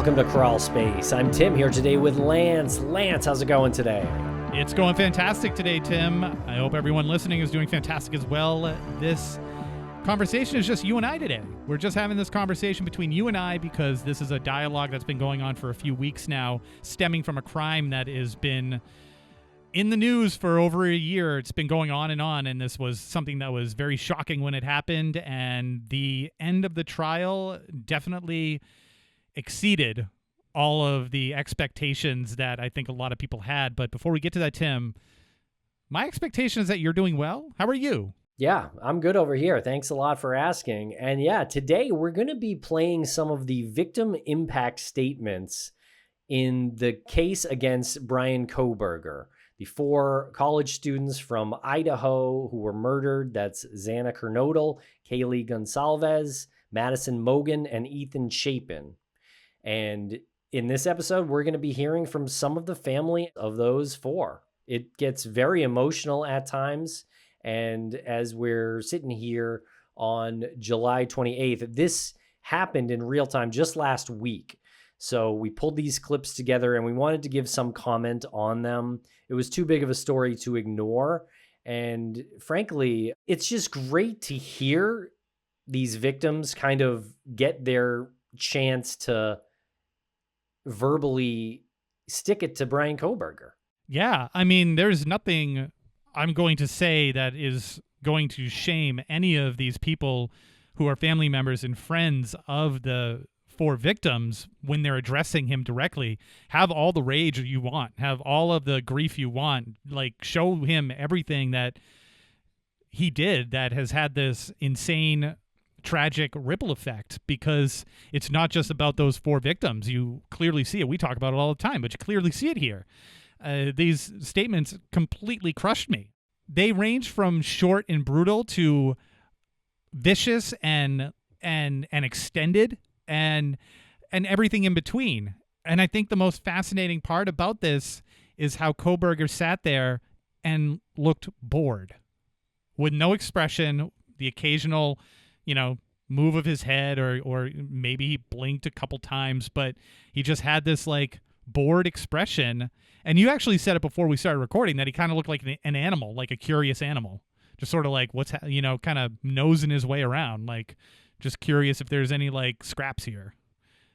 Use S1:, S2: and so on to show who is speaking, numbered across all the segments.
S1: Welcome to Crawlspace. I'm Tim here today with Lance. Lance, how's it going today?
S2: It's going fantastic today, Tim. I hope everyone listening is doing fantastic as well. This conversation is just you and I today. We're just having this conversation between you and I because this is a dialogue that's been going on for a few weeks now, stemming from a crime that has been in the news for over a year. It's been going on, and this was something that was very shocking when it happened, and the end of the trial definitely exceeded all of the expectations that I think a lot of people had. But before we get to that, Tim, my expectation is that you're doing well. How are you?
S1: Yeah, I'm good over here. Thanks a lot for asking. And yeah, today we're going to be playing some of the victim impact statements in the case against Bryan Kohberger, the 4 college students from Idaho who were murdered. That's Xana Kernodle, Kaylee Goncalves, Madison Mogen, and Ethan Chapin. And in this episode, we're going to be hearing from some of the family of those 4. It gets very emotional at times. And as we're sitting here on July 28th, this happened in real time just last week. So we pulled these clips together and we wanted to give some comment on them. It was too big of a story to ignore. And frankly, it's just great to hear these victims kind of get their chance to verbally stick it to Bryan Kohberger.
S2: Yeah, I mean, there's nothing I'm going to say that is going to shame any of these people who are family members and friends of the 4 victims when they're addressing him directly. Have all the rage you want, have all of the grief you want, like show him everything that he did that has had this insane tragic ripple effect, because it's not just about those 4 victims. You clearly see it. We talk about it all the time, but you clearly see it here. These statements completely crushed me. They range from short and brutal to vicious and extended and everything in between. And I think the most fascinating part about this is how Kohberger sat there and looked bored, with no expression, the occasional move of his head, or maybe he blinked a couple times, but he just had this like bored expression. And you actually said it before we started recording that he kind of looked like an animal, like a curious animal, just sort of like kind of nosing his way around, like just curious if there's any like scraps here.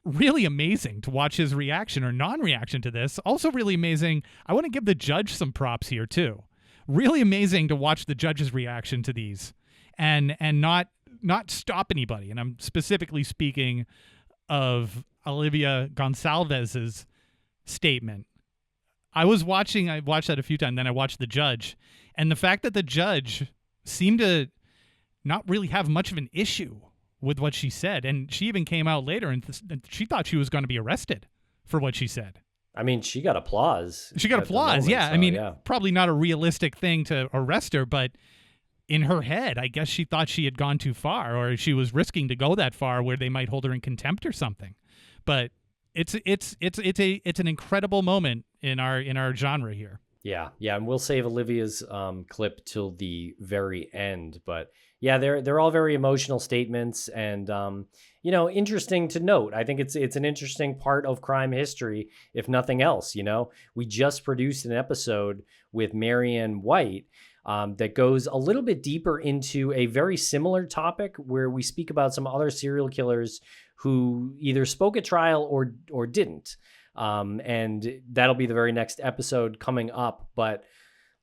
S2: Really amazing to watch his reaction or non-reaction to this. Also really amazing. I want to give the judge some props here too. Really amazing to watch the judge's reaction to these and not stop anybody. And I'm specifically speaking of Olivia Goncalves' statement. I watched that a few times, then I watched the judge. And the fact that the judge seemed to not really have much of an issue with what she said. And she even came out later and she thought she was going to be arrested for what she said.
S1: I mean, she got applause.
S2: Moment, yeah.
S1: So,
S2: I mean,
S1: yeah.
S2: Probably not a realistic thing to arrest her, but in her head, I guess she thought she had gone too far, or she was risking to go that far where they might hold her in contempt or something. But it's an incredible moment in our genre here.
S1: Yeah, and we'll save Olivia's clip till the very end. But yeah, they're all very emotional statements, and interesting to note. I think it's an interesting part of crime history, if nothing else. We just produced an episode with Marianne White that goes a little bit deeper into a very similar topic, where we speak about some other serial killers who either spoke at trial or didn't. And that'll be the very next episode coming up. But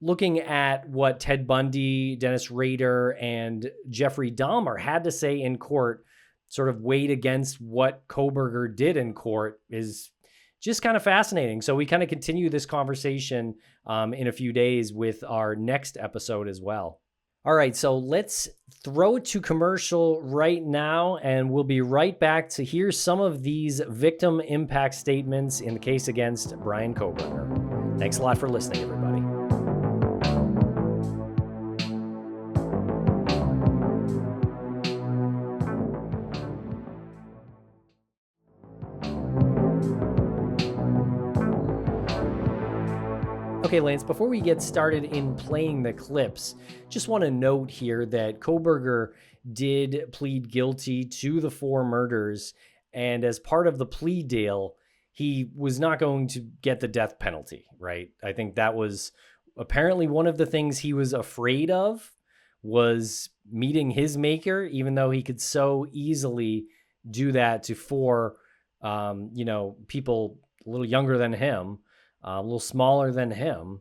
S1: looking at what Ted Bundy, Dennis Rader, and Jeffrey Dahmer had to say in court, sort of weighed against what Kohberger did in court, is just kind of fascinating. So we kind of continue this conversation in a few days with our next episode as well. All right, so let's throw it to commercial right now, and we'll be right back to hear some of these victim impact statements in the case against Bryan Kohberger. Thanks a lot for listening, everybody. Okay, Lance, before we get started in playing the clips, just want to note here that Kohberger did plead guilty to the 4 murders And as part of the plea deal, he was not going to get the death penalty, right? I think that was apparently one of the things he was afraid of, was meeting his maker, even though he could so easily do that to four, people a little younger than him, a little smaller than him,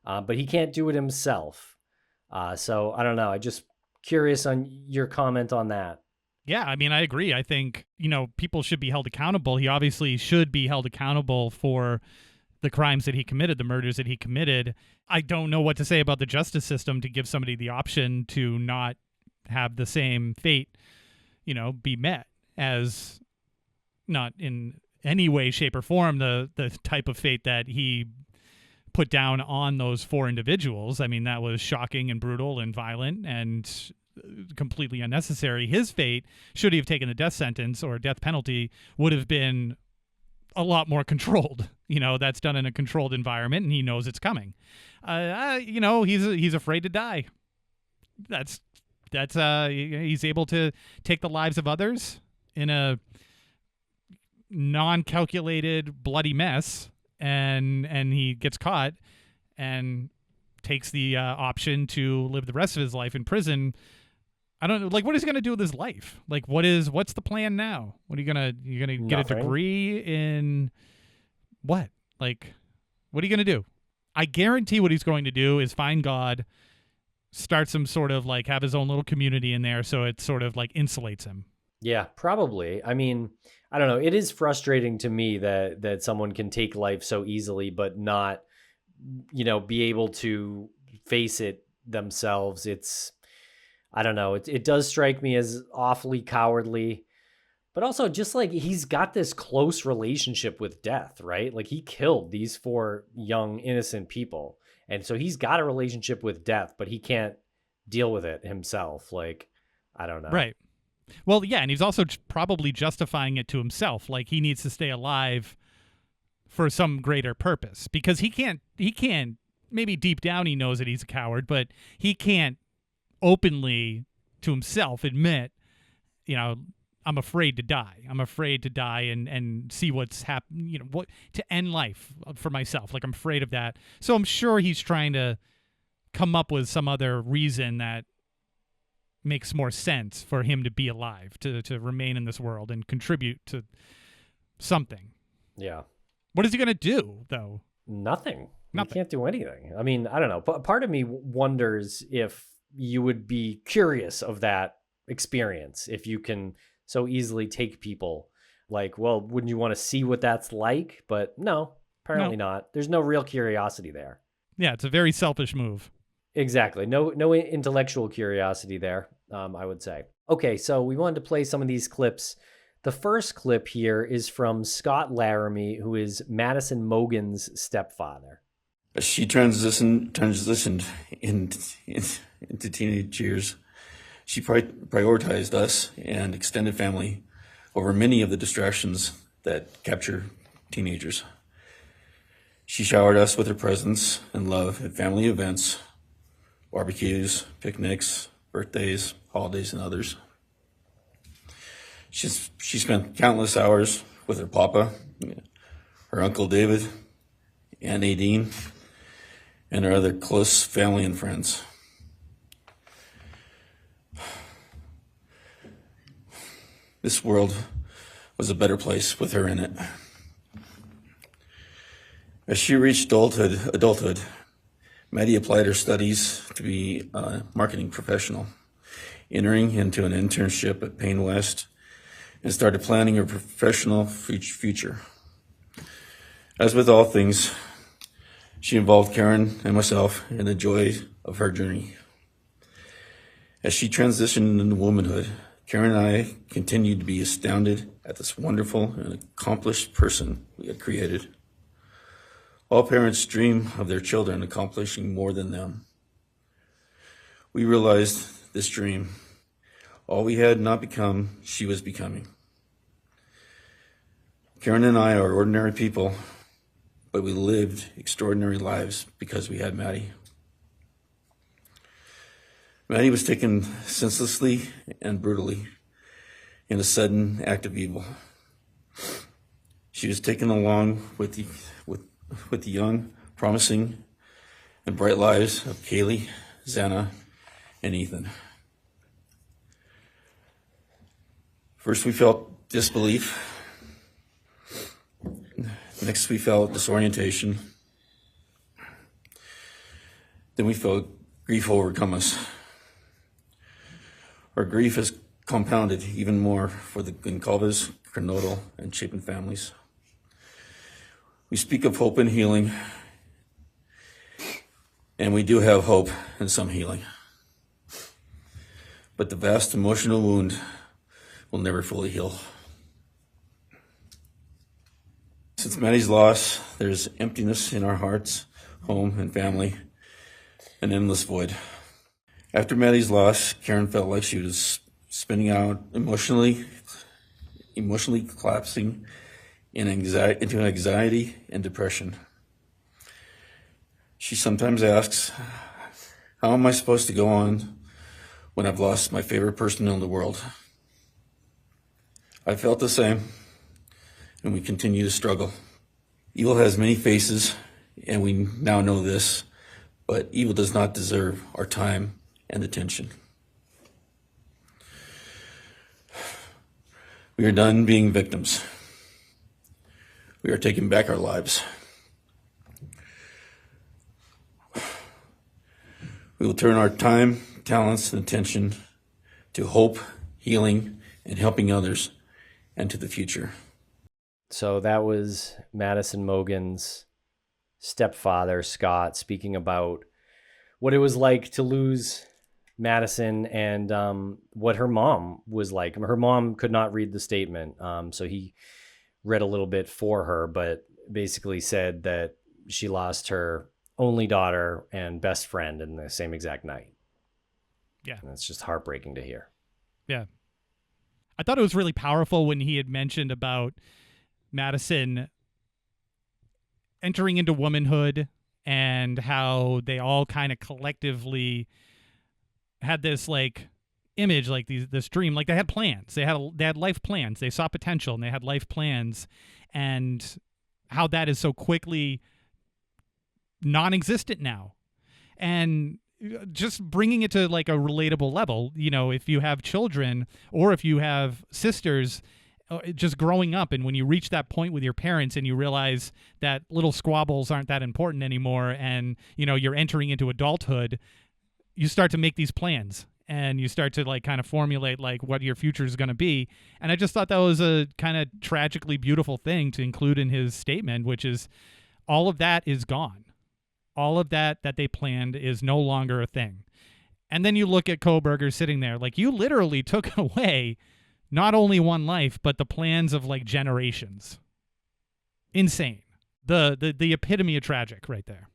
S1: but he can't do it himself. So I don't know. I just curious on your comment on that.
S2: Yeah, I mean, I agree. I think, people should be held accountable. He obviously should be held accountable for the crimes that he committed, the murders that he committed. I don't know what to say about the justice system to give somebody the option to not have the same fate, be met, as not in any way, shape, or form the type of fate that he put down on those four individuals. I mean, that was shocking and brutal and violent and completely unnecessary. His fate, should he have taken the death sentence or death penalty, would have been a lot more controlled. That's done in a controlled environment, and he knows it's coming. He's afraid to die. That's he's able to take the lives of others in a non-calculated bloody mess, and he gets caught and takes the option to live the rest of his life in prison. I don't know, what is he going to do with his life? What's the plan now? What are you going to get a degree in what? What are you going to do? I guarantee what he's going to do is find God, start some sort of have his own little community in there, so it sort of insulates him.
S1: Yeah, probably. I mean, I don't know. It is frustrating to me that someone can take life so easily, but not, be able to face it themselves. I don't know. It does strike me as awfully cowardly, but also just he's got this close relationship with death, right? He killed these four young, innocent people. And so he's got a relationship with death, but he can't deal with it himself. I don't know.
S2: Right. Well, yeah. And he's also probably justifying it to himself. He needs to stay alive for some greater purpose, because he can't, maybe deep down he knows that he's a coward, but he can't openly to himself admit, I'm afraid to die. I'm afraid to die and see what's happening, what to end life for myself. I'm afraid of that. So I'm sure he's trying to come up with some other reason that makes more sense for him to be alive, to remain in this world and contribute to something.
S1: Yeah.
S2: What is he going to do, though?
S1: Nothing. He can't do anything. I mean, I don't know. Part of me wonders if you would be curious of that experience, if you can so easily take people. Wouldn't you want to see what that's like? But no, apparently not. There's no real curiosity there.
S2: Yeah, it's a very selfish move.
S1: Exactly. No intellectual curiosity there, I would say. Okay, so we wanted to play some of these clips. The first clip here is from Scott Laramie, who is Madison Mogen's stepfather.
S3: As she transitioned into teenage years, she prioritized us and extended family over many of the distractions that capture teenagers. She showered us with her presence and love at family events, barbecues, picnics, birthdays, holidays, and others. She spent countless hours with her papa, her Uncle David, Aunt Nadine, and her other close family and friends. This world was a better place with her in it. As she reached adulthood, Maddie applied her studies to be a marketing professional, entering into an internship at Payne West, and started planning her professional future. As with all things, she involved Karen and myself in the joy of her journey. As she transitioned into womanhood, Karen and I continued to be astounded at this wonderful and accomplished person we had created. All parents dream of their children accomplishing more than them. We realized this dream, all we had not become, she was becoming. Karen and I are ordinary people, but we lived extraordinary lives because we had Maddie. Maddie was taken senselessly and brutally in a sudden act of evil. She was taken along with the young, promising, and bright lives of Kaylee, Xana, and Ethan. First, we felt disbelief. Next, we felt disorientation. Then we felt grief overcome us. Our grief is compounded even more for the Goncalves, Kernodle, and Chapin families. We speak of hope and healing, and we do have hope and some healing. But the vast emotional wound will never fully heal. Since Maddie's loss, there's emptiness in our hearts, home, and family, an endless void. After Maddie's loss, Karen felt like she was spinning out emotionally collapsing into anxiety and depression. She sometimes asks, how am I supposed to go on when I've lost my favorite person in the world? I felt the same, and we continue to struggle. Evil has many faces, and we now know this, but evil does not deserve our time and attention. We are done being victims. We are taking back our lives. We will turn our time, talents, and attention to hope, healing, and helping others, and to the future.
S1: So that was Madison Mogen's stepfather, Scott, speaking about what it was like to lose Madison and what her mom was like. Her mom could not read the statement, so he read a little bit for her, but basically said that she lost her only daughter and best friend in the same exact night.
S2: Yeah.
S1: And it's just heartbreaking to hear.
S2: Yeah. I thought it was really powerful when he had mentioned about Madison entering into womanhood and how they all kind of collectively had this like image, like this dream, like they had plans. They had life plans. They saw potential and they had life plans, and how that is so quickly non-existent now. And just bringing it to like a relatable level, you know, if you have children or if you have sisters, just growing up, and when you reach that point with your parents and you realize that little squabbles aren't that important anymore, and you know you're entering into adulthood, you start to make these plans and you start to like kind of formulate like what your future is going to be. And I just thought that was a kind of tragically beautiful thing to include in his statement, which is all of that is gone. All of that they planned is no longer a thing. And then you look at Kohberger sitting there, like you literally took away not only one life, but the plans of like generations. Insane. The epitome of tragic right there.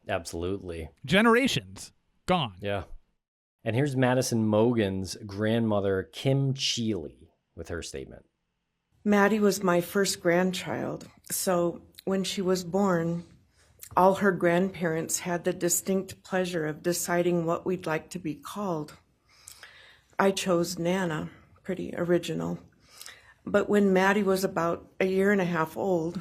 S1: Absolutely.
S2: Generations gone.
S1: Yeah. And here's Madison Mogen's grandmother, Kim Cheeley, with her statement.
S4: Maddie was my first grandchild, so when she was born, all her grandparents had the distinct pleasure of deciding what we'd like to be called. I chose Nana, pretty original. But when Maddie was about 1.5 years old,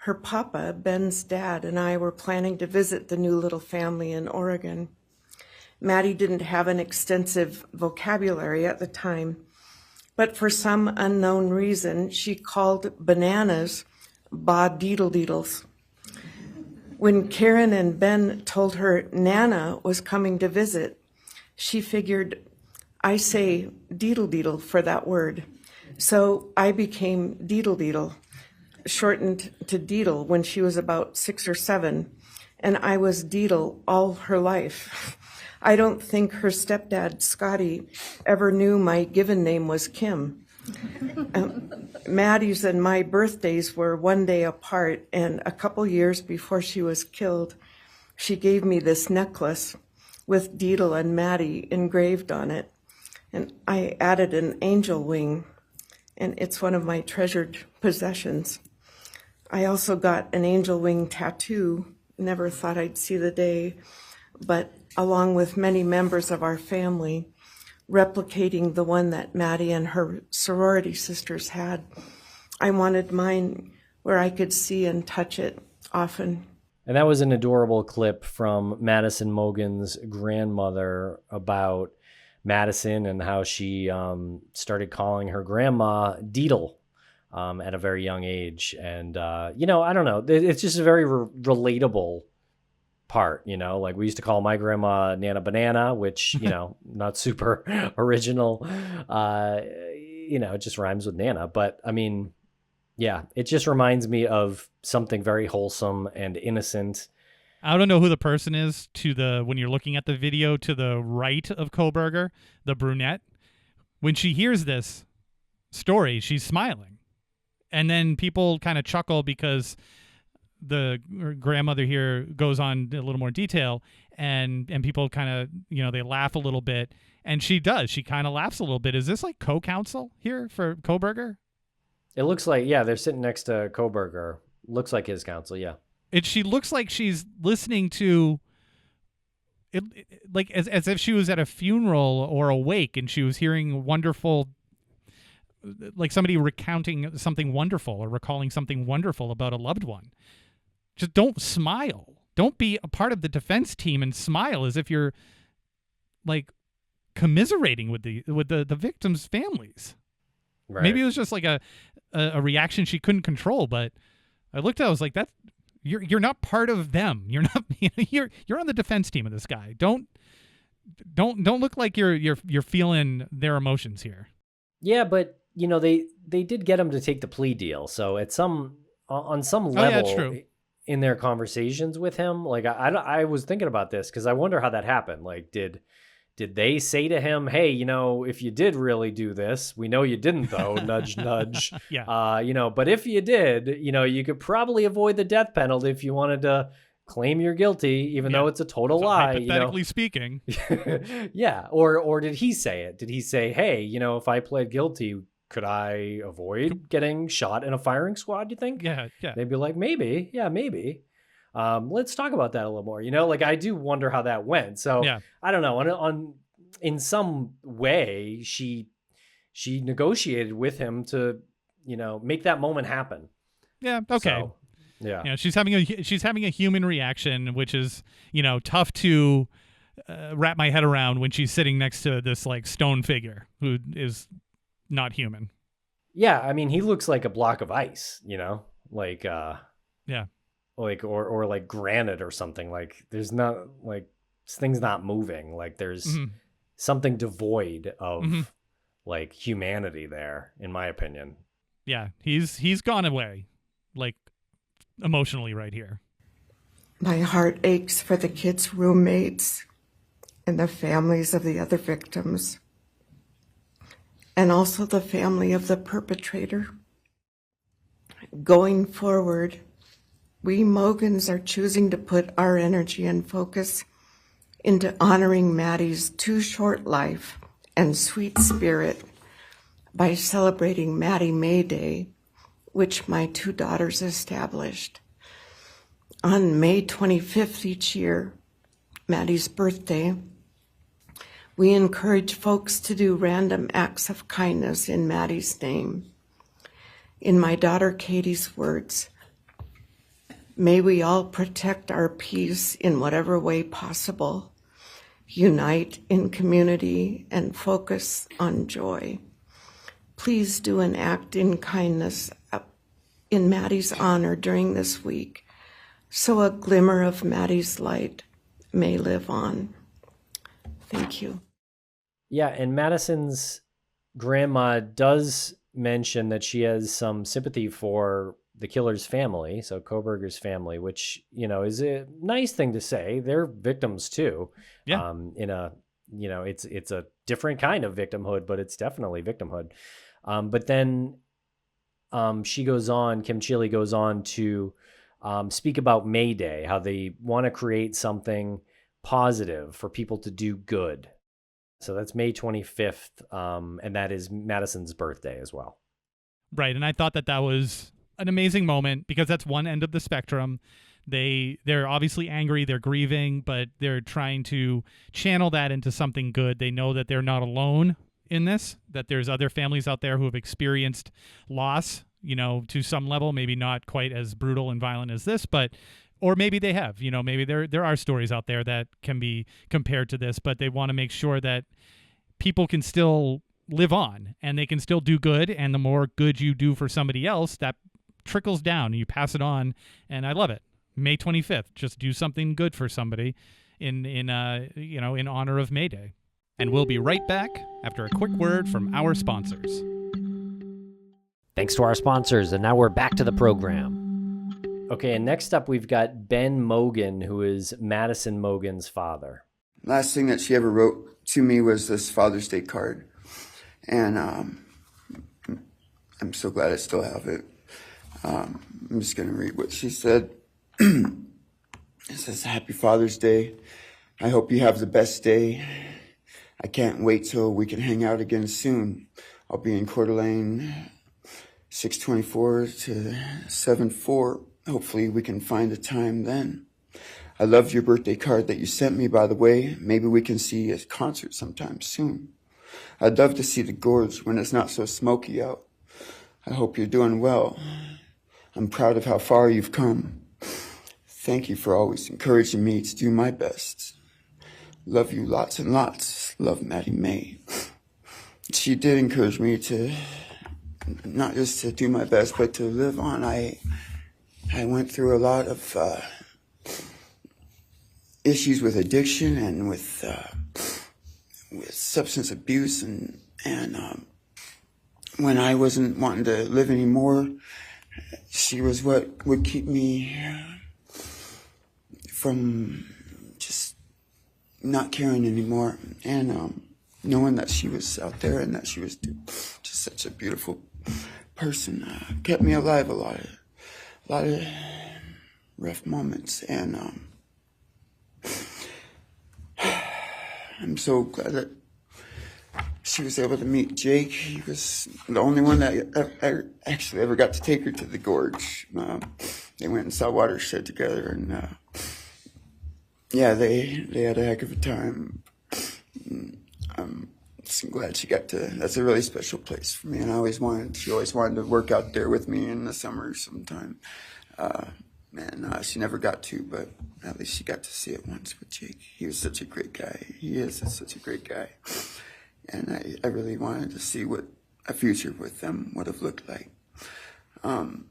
S4: her papa, Ben's dad, and I were planning to visit the new little family in Oregon. Maddie didn't have an extensive vocabulary at the time, but for some unknown reason, she called bananas ba-deedle-deedles. When Karen and Ben told her Nana was coming to visit, she figured, I say deedle-deedle for that word. So I became deedle-deedle, shortened to Deedle when she was about 6 or 7, and I was Deedle all her life. I don't think her stepdad, Scotty, ever knew my given name was Kim. Maddie's and my birthdays were 1 day apart, and a couple years before she was killed, she gave me this necklace with Deedle and Maddie engraved on it, and I added an angel wing, and it's one of my treasured possessions. I also got an angel wing tattoo, never thought I'd see the day, but along with many members of our family, replicating the one that Maddie and her sorority sisters had. I wanted mine where I could see and touch it often.
S1: And that was an adorable clip from Madison Mogen's grandmother about Madison and how she started calling her grandma Deedle at a very young age. And, I don't know. It's just a very relatable part, like we used to call my grandma Nana Banana, which, not super original. It just rhymes with Nana. But, I mean, yeah, it just reminds me of something very wholesome and innocent.
S2: I don't know who the person is when you're looking at the video to the right of Kohberger, the brunette. When she hears this story, she's smiling. And then people kind of chuckle because the grandmother here goes on a little more detail, and people kind of, they laugh a little bit. And she does. She kind of laughs a little bit. Is this like co-counsel here for Kohberger?
S1: It looks like, yeah, they're sitting next to Kohberger. Looks like his counsel, yeah.
S2: She looks like she's listening to it like as if she was at a funeral or a wake and she was hearing wonderful, like somebody recounting something wonderful or recalling something wonderful about a loved one. Just don't smile. Don't be a part of the defense team and smile as if you're like commiserating with the victims' families. Right. Maybe it was just like a reaction she couldn't control, but I looked at it, I was like, that you're not part of them. You're not you're on the defense team of this guy. Don't look like you're feeling their emotions here.
S1: Yeah, but they did get him to take the plea deal. So on some level in their conversations with him, like I was thinking about this because I wonder how that happened. Like did they say to him, hey, if you did really do this, we know you didn't though, nudge, nudge.
S2: Yeah.
S1: But if you did, you could probably avoid the death penalty if you wanted to claim you're guilty, even though it's a total lie.
S2: Hypothetically speaking.
S1: Yeah. Or did he say it? Did he say, hey, if I pled guilty, could I avoid getting shot in a firing squad, you think?
S2: Yeah.
S1: They'd be like, maybe. Yeah, maybe. Let's talk about that a little more. Like I do wonder how that went. So yeah. I don't know. In some way, she negotiated with him to, make that moment happen.
S2: Yeah. Okay.
S1: So, yeah.
S2: She's having a human reaction, which is, tough to wrap my head around when she's sitting next to this like stone figure who is not human.
S1: Yeah. I mean, he looks like a block of ice, like,
S2: yeah.
S1: Like or like granite or something. Like there's not like this thing's not moving. Like there's something devoid of like humanity there, in my opinion.
S2: Yeah, he's gone away, like emotionally right here.
S4: My heart aches for the kids' roommates and the families of the other victims, and also the family of the perpetrator. Going forward, we Mogens are choosing to put our energy and focus into honoring Maddie's too short life and sweet spirit by celebrating Maddie May Day, which my two daughters established. On May 25th each year, Maddie's birthday, we encourage folks to do random acts of kindness in Maddie's name. In my daughter Katie's words, may we all protect our peace in whatever way possible, unite in community, and focus on joy. Please do an act in kindness in Maddie's honor during this week, so a glimmer of Maddie's light may live on. Thank you.
S1: Yeah, and Madison's grandma does mention that she has some sympathy for the killer's family, so Kohberger's family, which, is a nice thing to say. They're victims too.
S2: Yeah.
S1: It's a different kind of victimhood, but it's definitely victimhood. But then she goes on, Kim Chile goes on to speak about May Day, how they want to create something positive for people to do good. So that's May 25th, and that is Madison's birthday as well.
S2: Right, and I thought that was an amazing moment because that's one end of the spectrum. They're obviously angry, they're grieving, but they're trying to channel that into something good. They know that they're not alone in this, that there's other families out there who have experienced loss to some level, maybe not quite as brutal and violent as this, but or maybe they have, maybe there are stories out there that can be compared to this, but they want to make sure that people can still live on and they can still do good. And the more good you do for somebody else, that trickles down and you pass it on. And I love it. May 25th, just do something good for somebody in honor of May Day. And we'll be right back after a quick word from our sponsors.
S1: Thanks to our sponsors, and now we're back to the program. Okay, and next up we've got Ben Mogen, who is Madison Mogen's father.
S5: Last thing that she ever wrote to me was this Father's Day card. And I'm so glad I still have it. I'm just going to read what she said. It says, "Happy Father's Day. I hope you have the best day. I can't wait till we can hang out again soon. I'll be in Coeur d'Alene, 624 to 74. Hopefully we can find a time then. I loved your birthday card that you sent me, by the way. Maybe we can see a concert sometime soon. I'd love to see the gorge when it's not so smoky out. I hope you're doing well. I'm proud of how far you've come. Thank you for always encouraging me to do my best. Love you lots and lots. Love, Maddie May." She did encourage me to not just to do my best, but to live on. I went through a lot of issues with addiction and with substance abuse, and when I wasn't wanting to live anymore, she was what would keep me from just not caring anymore, and knowing that she was out there and that she was just such a beautiful person kept me alive a lot of rough moments, and I'm so glad that she was able to meet Jake. He was the only one that I actually ever got to take her to the gorge. They went and saw Watershed together, and yeah, they had a heck of a time. I'm just glad she got to. That's a really special place for me, and she always wanted to work out there with me in the summer sometime. She never got to, but at least she got to see it once with Jake. He was such a great guy. He is such a great guy. And I really wanted to see what a future with them would have looked like. I'll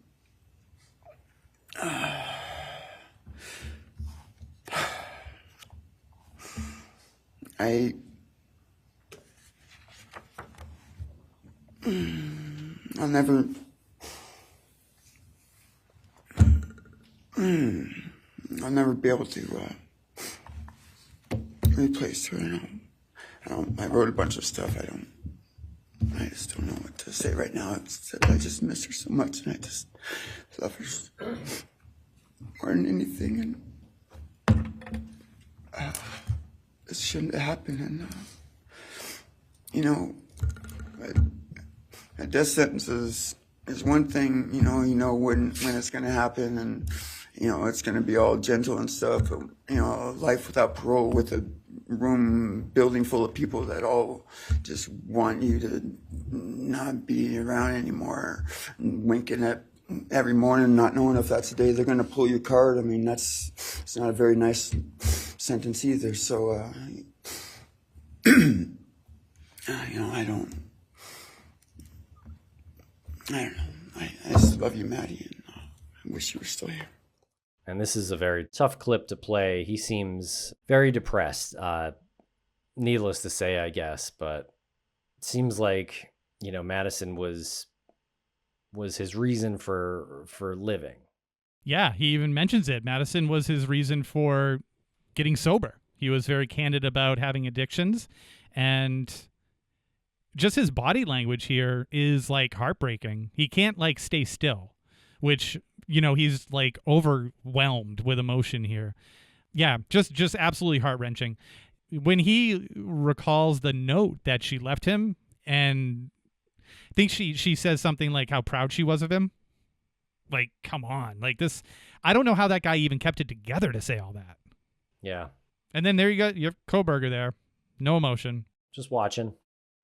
S5: never be able to replace her. I wrote a bunch of stuff. I just don't know what to say right now. I just miss her so much, and I just love her more than anything. And this shouldn't have happened. And a death sentence is one thing. When it's going to happen, and it's going to be all gentle and stuff. But, life without parole with a building full of people that all just want you to not be around anymore, and winking at every morning, not knowing if that's the day they're going to pull your card. I mean, it's not a very nice sentence either. So, I don't know. I just love you, Maddie, and I wish you were still here.
S1: And this is a very tough clip to play. He seems very depressed, needless to say, I guess. But it seems like, Madison was his reason for living.
S2: Yeah, he even mentions it. Madison was his reason for getting sober. He was very candid about having addictions, and just his body language here is like heartbreaking. He can't stay still, which, he's overwhelmed with emotion here. Yeah, just absolutely heart-wrenching. When he recalls the note that she left him, and I think she says something like how proud she was of him. Come on. This, I don't know how that guy even kept it together to say all that.
S1: Yeah.
S2: And then there you have Kohberger there. No emotion.
S1: Just watching.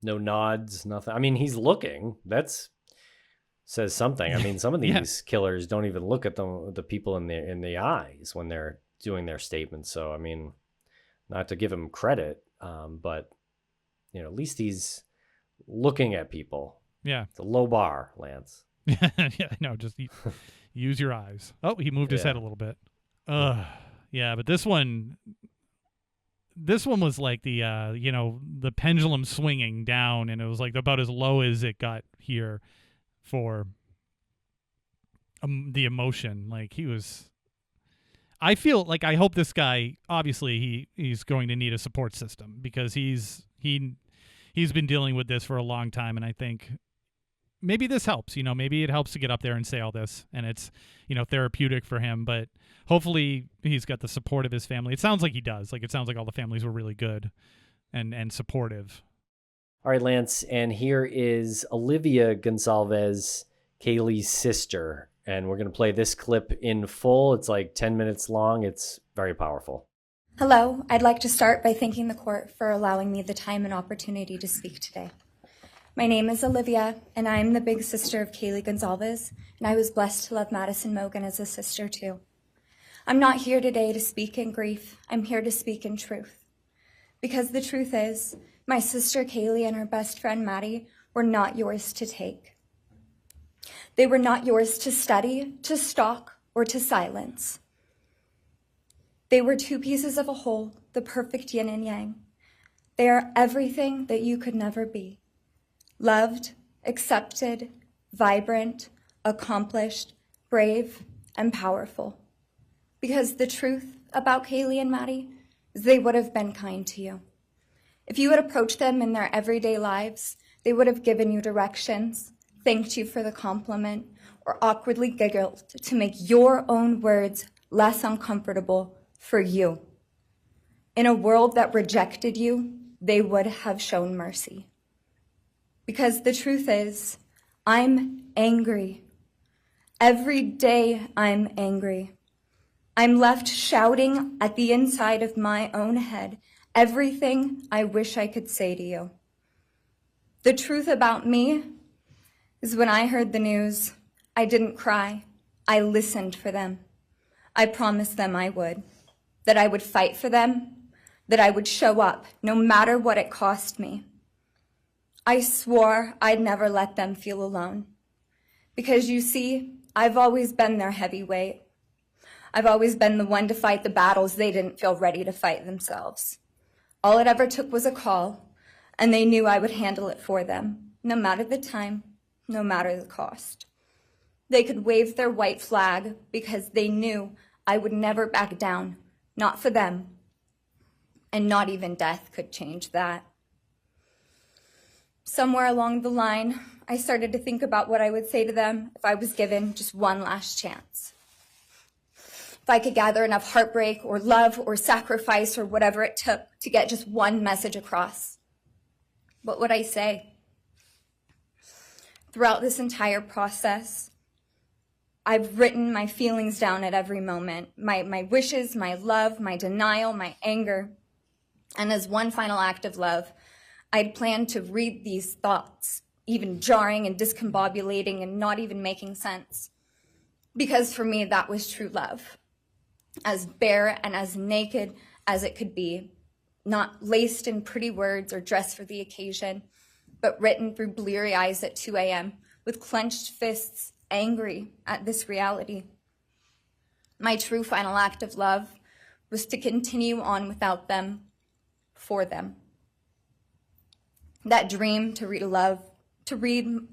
S1: No nods, nothing. I mean, he's looking. That's says something. I mean, some of
S2: Yeah.
S1: these killers don't even look at the people in the eyes when they're doing their statements. So, I mean, not to give him credit, but at least he's looking at people.
S2: Yeah.
S1: It's a low bar, Lance.
S2: Yeah, no, just use your eyes. Oh, he moved his
S1: Yeah.
S2: head a little bit. Yeah, but this one was like the the pendulum swinging down, and it was like about as low as it got here for the emotion. Like he was. I feel like I hope this guy, obviously he's going to need a support system, because he's been dealing with this for a long time, and I think maybe this helps. Maybe it helps to get up there and say all this, and it's therapeutic for him. But hopefully he's got the support of his family. It sounds like he does. Like, it sounds like all the families were really good and supportive.
S1: All right, Lance, and here is Olivia Goncalves, Kaylee's sister, and we're going to play this clip in full. It's like 10 minutes long. It's very powerful.
S6: Hello, I'd like to start by thanking the court for allowing me the time and opportunity to speak today. My name is Olivia, and I'm the big sister of Kaylee Goncalves, and I was blessed to love Madison Mogen as a sister too. I'm not here today to speak in grief. I'm here to speak in truth. Because the truth is, my sister Kaylee and her best friend Maddie were not yours to take. They were not yours to study, to stalk, or to silence. They were two pieces of a whole, the perfect yin and yang. They are everything that you could never be. Loved, accepted, vibrant, accomplished, brave, and powerful. Because the truth about Kaylee and Maddie is they would have been kind to you. If you had approached them in their everyday lives, they would have given you directions, thanked you for the compliment, or awkwardly giggled to make your own words less uncomfortable for you. In a world that rejected you, they would have shown mercy. Because the truth is, I'm angry. Every day I'm angry. I'm left shouting at the inside of my own head everything I wish I could say to you. The truth about me is when I heard the news, I didn't cry. I listened for them. I promised them I would, that I would fight for them, that I would show up no matter what it cost me. I swore I'd never let them feel alone. Because you see, I've always been their heavyweight. I've always been the one to fight the battles they didn't feel ready to fight themselves. All it ever took was a call, and they knew I would handle it for them, no matter the time, no matter the cost. They could wave their white flag because they knew I would never back down, not for them, and not even death could change that. Somewhere along the line, I started to think about what I would say to them if I was given just one last chance. If I could gather enough heartbreak or love or sacrifice or whatever it took to get just one message across, what would I say? Throughout this entire process, I've written my feelings down at every moment, my wishes, my love, my denial, my anger. And as one final act of love, I'd planned to read these thoughts, even jarring and discombobulating and not even making sense. Because for me, that was true love. As bare and as naked as it could be, not laced in pretty words or dressed for the occasion, but written through bleary eyes at 2 a.m. with clenched fists, angry at this reality. My true final act of love was to continue on without them, for them. That dream to read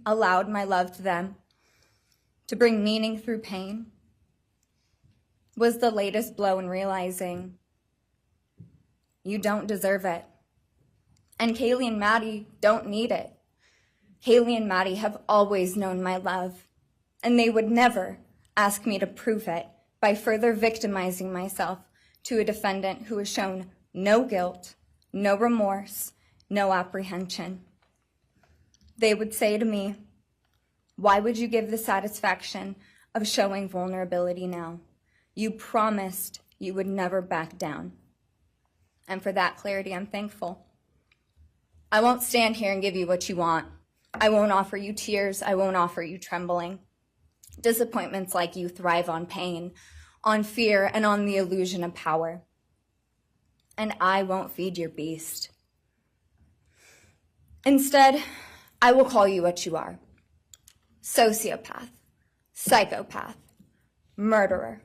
S6: aloud my love to them, to bring meaning through pain, was the latest blow in realizing you don't deserve it. And Kaylee and Maddie don't need it. Kaylee and Maddie have always known my love, and they would never ask me to prove it by further victimizing myself to a defendant who has shown no guilt, no remorse, no apprehension. They would say to me, "Why would you give the satisfaction of showing vulnerability now? You promised you would never back down." And for that clarity, I'm thankful. I won't stand here and give you what you want. I won't offer you tears. I won't offer you trembling. Disappointments like you thrive on pain, on fear, and on the illusion of power. And I won't feed your beast. Instead, I will call you what you are. Sociopath, psychopath, murderer.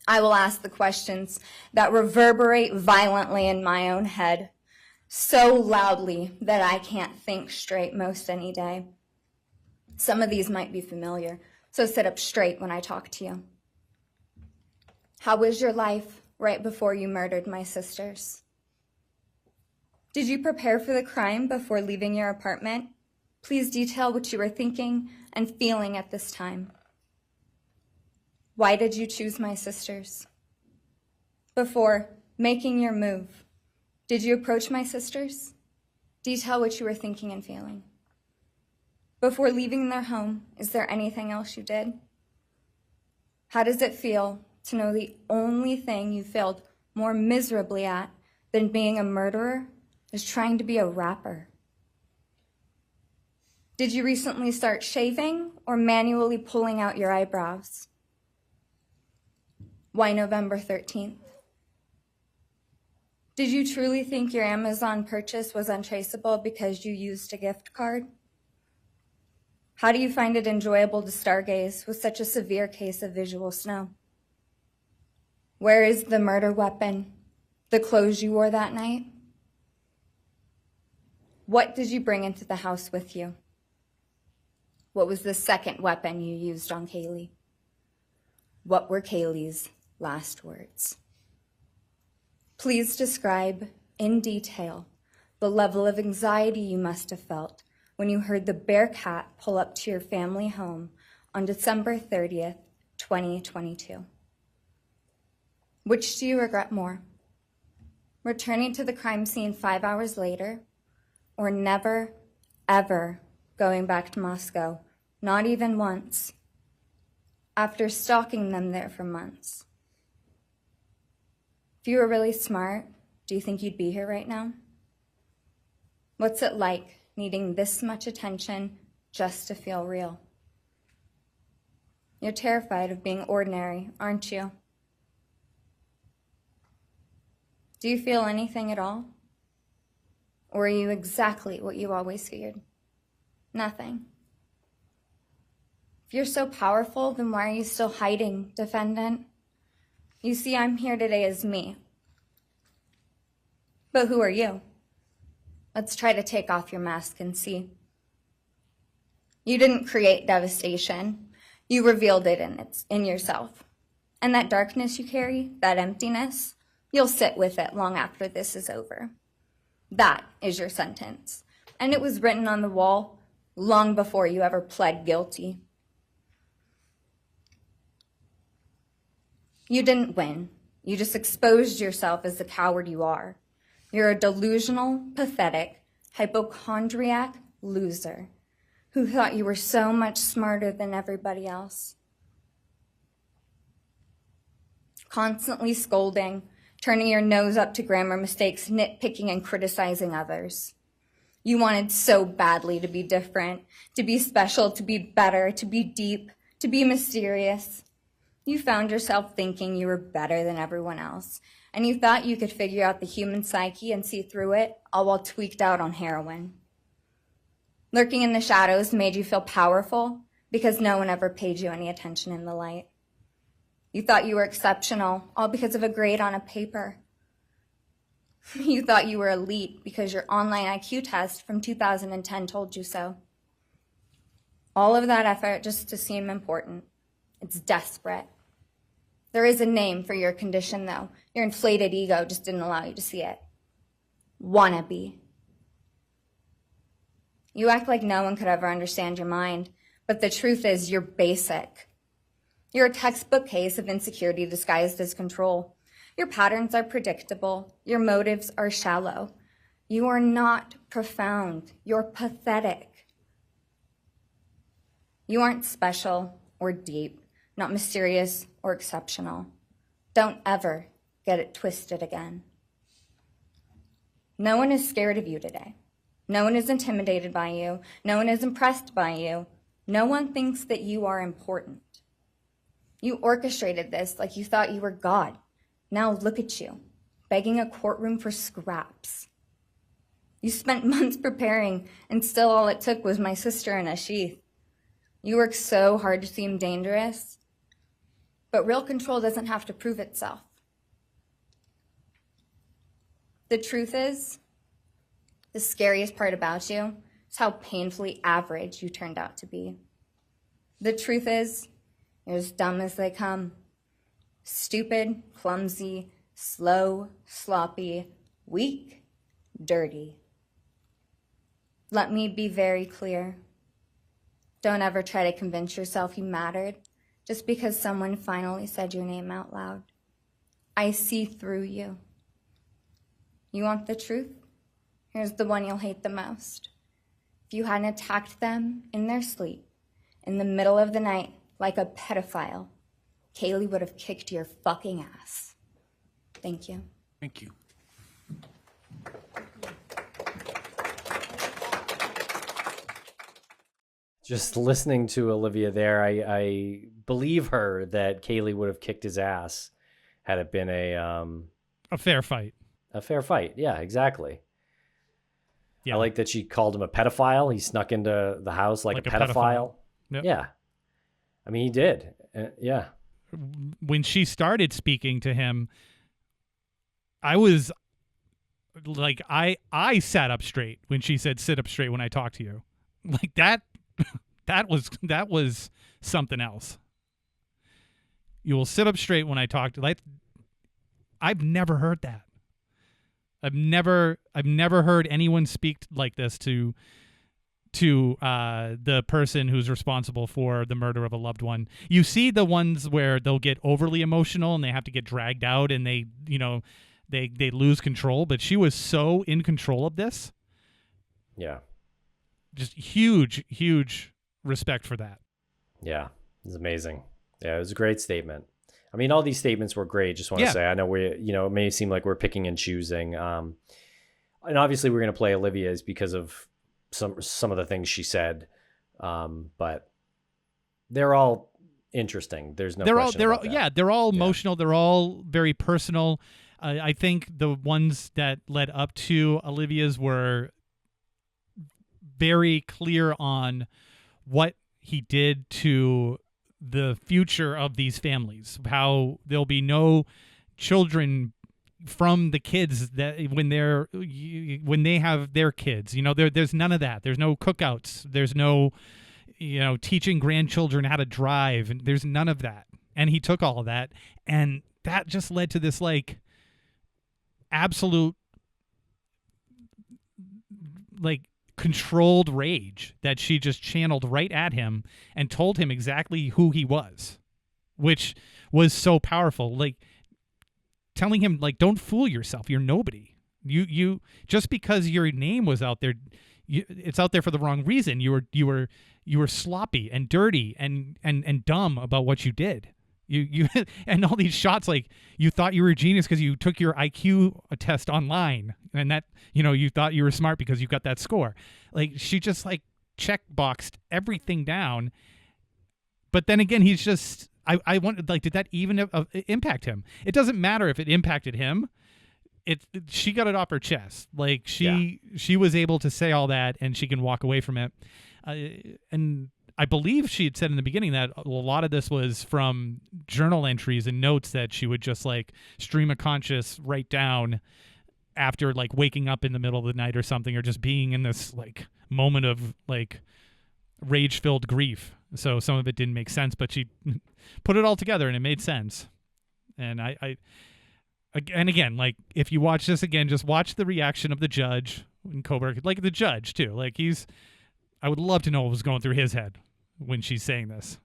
S6: I will ask the questions that reverberate violently in my own head, so loudly that I can't think straight most any day. Some of these might be familiar, so sit up straight when I talk to you. How was your life right before you murdered my sisters? Did you prepare for the crime before leaving your apartment? Please detail what you were thinking and feeling at this time. Why did you choose my sisters? Before making your move, did you approach my sisters? Detail what you were thinking and feeling. Before leaving their home, is there anything else you did? How does it feel to know the only thing you failed more miserably at than being a murderer is trying to be a rapper? Did you recently start shaving or manually pulling out your eyebrows? Why November 13th? Did you truly think your Amazon purchase was untraceable because you used a gift card? How do you find it enjoyable to stargaze with such a severe case of visual snow? Where is the murder weapon, the clothes you wore that night? What did you bring into the house with you? What was the second weapon you used on Kaylee? What were Kaylee's last words? Please describe in detail the level of anxiety you must have felt when you heard the Bearcat pull up to your family home on December 30th, 2022. Which do you regret more? Returning to the crime scene 5 hours later, or never, ever going back to Moscow, not even once, after stalking them there for months? If you were really smart, do you think you'd be here right now? What's it like needing this much attention just to feel real? You're terrified of being ordinary, aren't you? Do you feel anything at all? Or are you exactly what you always feared? Nothing. If you're so powerful, then why are you still hiding, defendant? You see, I'm here today as me. But who are you? Let's try to take off your mask and see. You didn't create devastation. You revealed it in yourself. And that darkness you carry, that emptiness, you'll sit with it long after this is over. That is your sentence. And it was written on the wall long before you ever pled guilty. You didn't win. You just exposed yourself as the coward you are. You're a delusional, pathetic, hypochondriac loser who thought you were so much smarter than everybody else. Constantly scolding, turning your nose up to grammar mistakes, nitpicking and criticizing others. You wanted so badly to be different, to be special, to be better, to be deep, to be mysterious. You found yourself thinking you were better than everyone else, and you thought you could figure out the human psyche and see through it, all while tweaked out on heroin. Lurking in the shadows made you feel powerful because no one ever paid you any attention in the light. You thought you were exceptional, all because of a grade on a paper. You thought you were elite because your online IQ test from 2010 told you so. All of that effort just to seem important. It's desperate. There is a name for your condition, though. Your inflated ego just didn't allow you to see it. Wannabe. You act like no one could ever understand your mind, but the truth is you're basic. You're a textbook case of insecurity disguised as control. Your patterns are predictable. Your motives are shallow. You are not profound. You're pathetic. You aren't special or deep, not mysterious or exceptional. Don't ever get it twisted again. No one is scared of you today. No one is intimidated by you. No one is impressed by you. No one thinks that you are important. You orchestrated this like you thought you were God. Now look at you, begging a courtroom for scraps. You spent months preparing, and still all it took was my sister in a sheath. You worked so hard to seem dangerous, but real control doesn't have to prove itself. The truth is, the scariest part about you is how painfully average you turned out to be. The truth is, you're as dumb as they come. Stupid, clumsy, slow, sloppy, weak, dirty. Let me be very clear. Don't ever try to convince yourself you mattered just because someone finally said your name out loud. I see through you. You want the truth? Here's the one you'll hate the most. If you hadn't attacked them in their sleep, in the middle of the night, like a pedophile, Kaylee would have kicked your fucking ass. Thank you.
S3: Thank you.
S1: Just listening to Olivia there, I believe her that Kaylee would have kicked his ass had it been a
S2: fair fight.
S1: A fair fight. Yeah, exactly.
S2: Yeah.
S1: I like that she called him a pedophile. He snuck into the house like a pedophile.
S2: Yep.
S1: Yeah. I mean, he did. Yeah.
S2: When she started speaking to him, I was like, I sat up straight when she said, "Sit up straight when I talk to you." Like that was something else. You will sit up straight when I talk to, like, I've never heard that. I've never heard anyone speak like this to the person who's responsible for the murder of a loved one. You see the ones where they'll get overly emotional and they have to get dragged out and they lose control, but she was so in control of this.
S1: Yeah.
S2: Just huge respect for that.
S1: Yeah. It was amazing. Yeah, it was a great statement. I mean, all these statements were great. Just want to say, I know it may seem like we're picking and choosing. And obviously we're going to play Olivia's because of some of the things she said. But they're all interesting. There's no question about that.
S2: They're all emotional. They're all very personal. I think the ones that led up to Olivia's were very clear on what he did to the future of these families, how there'll be no children from the kids that when they have their kids, there's none of that. There's no cookouts. There's no, teaching grandchildren how to drive, and there's none of that. And he took all of that, and that just led to this like absolute like controlled rage that she just channeled right at him and told him exactly who he was, which was so powerful. Like telling him, like, don't fool yourself. You're nobody. You just because your name was out there, it's out there for the wrong reason. You were sloppy and dirty and dumb about what you did. You and all these shots, like you thought you were a genius because you took your IQ test online, and that you thought you were smart because you got that score. Like she just like checkboxed everything down. But then again, he's just I want, like, did that even impact him? It doesn't matter if it impacted him. She got it off her chest. Like she was able to say all that, and she can walk away from it. And I believe she had said in the beginning that a lot of this was from journal entries and notes that she would just like stream of conscious write down after like waking up in the middle of the night or something, or just being in this like moment of like rage-filled grief. So some of it didn't make sense, but she put it all together and it made sense. And and again, like if you watch this again, just watch the reaction of the judge and Kohberger, like the judge too. Like I would love to know what was going through his head when she's saying this.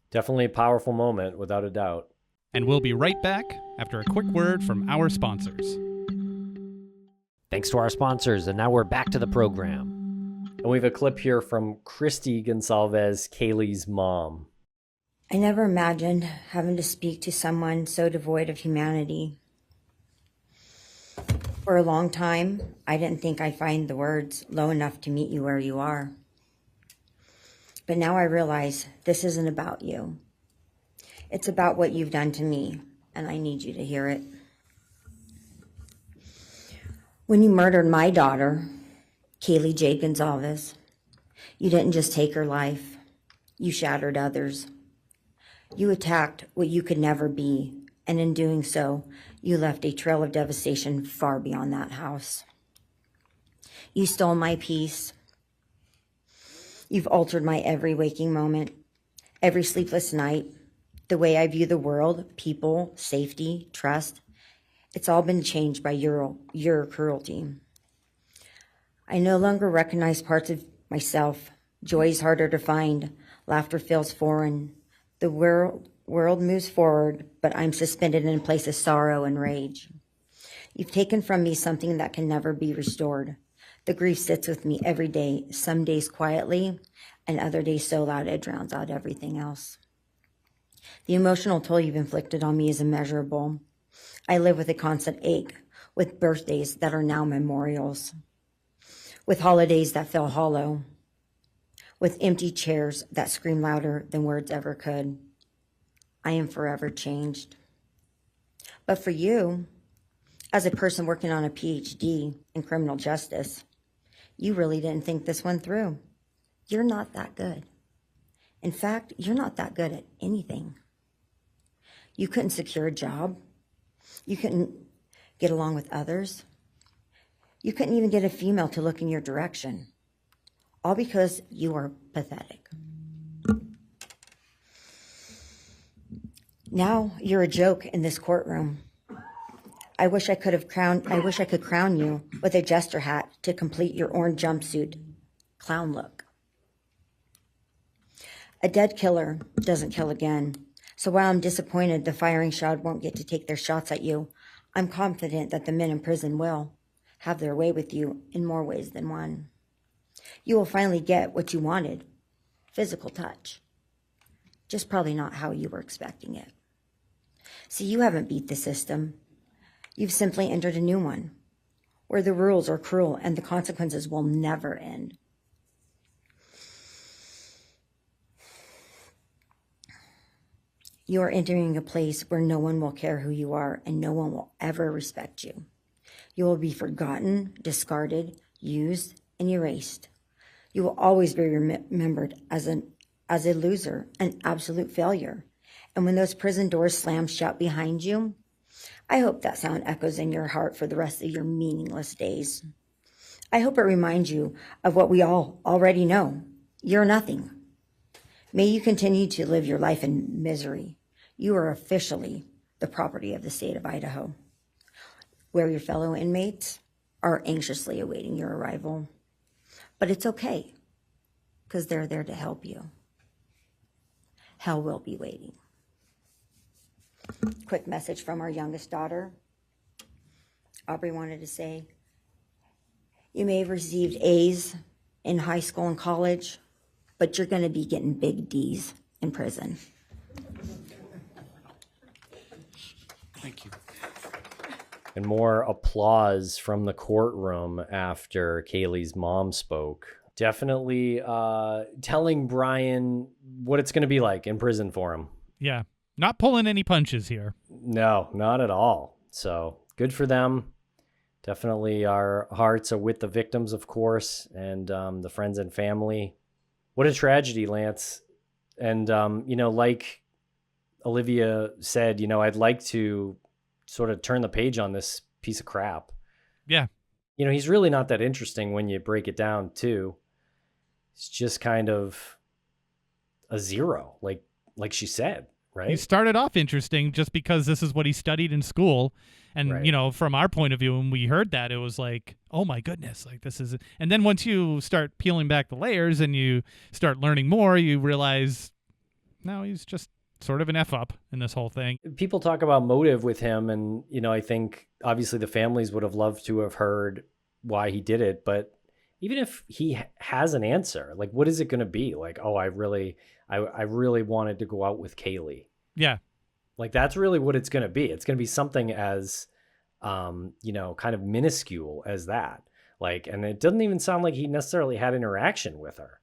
S1: Definitely a powerful moment, without a doubt.
S2: And we'll be right back after a quick word from our sponsors.
S1: Thanks to our sponsors, and now we're back to the program. And we have a clip here from Christy Goncalves, Kaylee's mom.
S7: I never imagined having to speak to someone so devoid of humanity. For a long time, I didn't think I'd find the words low enough to meet you where you are. But now I realize this isn't about you. It's about what you've done to me, and I need you to hear it. When you murdered my daughter, Kaylee J. Goncalves, you didn't just take her life, you shattered others. You attacked what you could never be, and in doing so, you left a trail of devastation far beyond that house. You stole my peace. You've altered my every waking moment, every sleepless night, the way I view the world, people, safety, trust. It's all been changed by your cruelty. I no longer recognize parts of myself. Joy is harder to find. Laughter feels foreign. The world moves forward, but I'm suspended in a place of sorrow and rage. You've taken from me something that can never be restored. The grief sits with me every day, some days quietly, and other days so loud it drowns out everything else. The emotional toll you've inflicted on me is immeasurable. I live with a constant ache, with birthdays that are now memorials, with holidays that feel hollow, with empty chairs that scream louder than words ever could. I am forever changed. But for you, as a person working on a PhD in criminal justice, you really didn't think this one through. You're not that good. In fact, you're not that good at anything. You couldn't secure a job. You couldn't get along with others. You couldn't even get a female to look in your direction. All because you are pathetic. Now you're a joke in this courtroom. I wish I could crown you with a jester hat to complete your orange jumpsuit clown look. A dead killer doesn't kill again. So while I'm disappointed the firing squad won't get to take their shots at you, I'm confident that the men in prison will have their way with you in more ways than one. You will finally get what you wanted, physical touch. Just probably not how you were expecting it. See, you haven't beat the system. You've simply entered a new one, where the rules are cruel and the consequences will never end. You are entering a place where no one will care who you are and no one will ever respect you. You will be forgotten, discarded, used, and erased. You will always be remembered as a loser, an absolute failure. And when those prison doors slam shut behind you, I hope that sound echoes in your heart for the rest of your meaningless days. I hope it reminds you of what we all already know. You're nothing. May you continue to live your life in misery. You are officially the property of the state of Idaho, where your fellow inmates are anxiously awaiting your arrival. But it's okay, because they're there to help you. Hell will be waiting. Quick message from our youngest daughter. Aubrey wanted to say, you may have received A's in high school and college, but you're going to be getting big D's in prison.
S5: Thank you.
S1: And more applause from the courtroom after Kaylee's mom spoke. Definitely telling Bryan what it's going to be like in prison for him.
S2: Yeah. Not pulling any punches here.
S1: No, not at all. So good for them. Definitely our hearts are with the victims, of course, and the friends and family. What a tragedy, Lance. And, like Olivia said, I'd like to sort of turn the page on this piece of crap.
S2: Yeah.
S1: He's really not that interesting when you break it down, too. It's just kind of a zero, like she said. Right.
S2: He started off interesting just because this is what he studied in school. And,
S1: right.
S2: From our point of view, when we heard that, it was like, oh, my goodness, like this is. And then once you start peeling back the layers and you start learning more, you realize, no, he's just sort of an F up in this whole thing.
S1: People talk about motive with him. And, I think obviously the families would have loved to have heard why he did it. But even if he has an answer, like, what is it going to be? Like, oh, I really wanted to go out with Kaylee.
S2: Yeah.
S1: Like, that's really what it's going to be. It's going to be something as kind of minuscule as that. Like, and it doesn't even sound like he necessarily had interaction with her.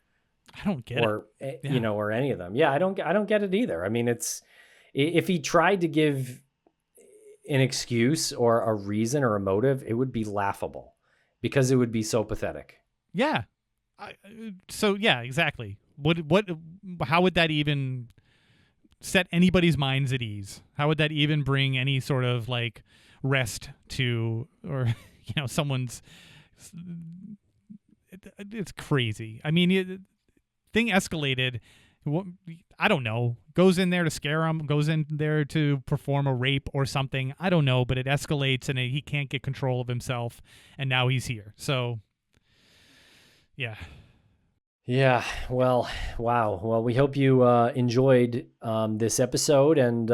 S2: I don't get it.
S1: Yeah. Or any of them. Yeah, I don't get it either. I mean, if he tried to give an excuse or a reason or a motive, it would be laughable because it would be so pathetic.
S2: Yeah. Exactly. How would that even set anybody's minds at ease? How would that even bring any sort of like rest to, or, someone's, it's crazy. I mean, thing escalated. I don't know. Goes in there to scare him, goes in there to perform a rape or something. I don't know, but it escalates and he can't get control of himself. And now he's here. So, yeah.
S1: Yeah. Well, wow. Well, we hope you enjoyed this episode, and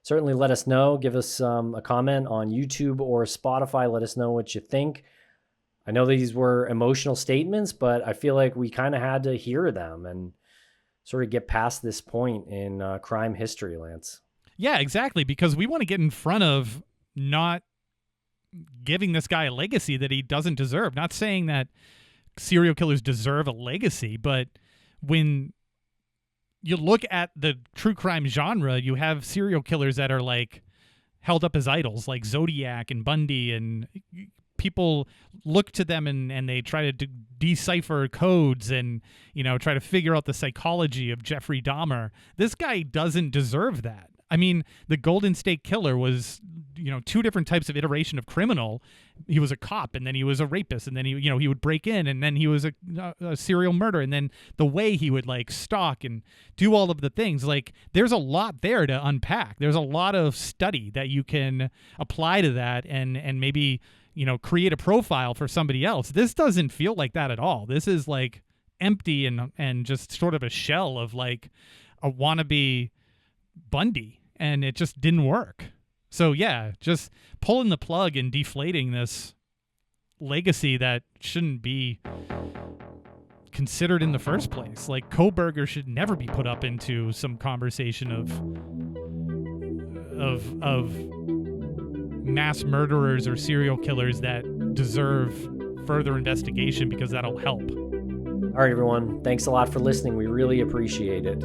S1: certainly let us know. Give us a comment on YouTube or Spotify. Let us know what you think. I know these were emotional statements, but I feel like we kind of had to hear them and sort of get past this point in crime history, Lance.
S2: Yeah, exactly. Because we want to get in front of not giving this guy a legacy that he doesn't deserve. Not saying that serial killers deserve a legacy, but when you look at the true crime genre, you have serial killers that are like held up as idols, like Zodiac and Bundy, and people look to them and they try to decipher codes and, try to figure out the psychology of Jeffrey Dahmer. This guy doesn't deserve that. I mean, the Golden State Killer was, two different types of iteration of criminal. He was a cop, and then he was a rapist, and then he would break in, and then he was a serial murderer, and then the way he would like stalk and do all of the things. Like, there's a lot there to unpack. There's a lot of study that you can apply to that, and maybe create a profile for somebody else. This doesn't feel like that at all. This is like empty and just sort of a shell of like a wannabe Bundy, and it just didn't work. So yeah, just pulling the plug and deflating this legacy that shouldn't be considered in the first place. Like, Kohberger should never be put up into some conversation of mass murderers or serial killers that deserve further investigation, because that'll help.
S1: All right, everyone. Thanks a lot for listening. We really appreciate it.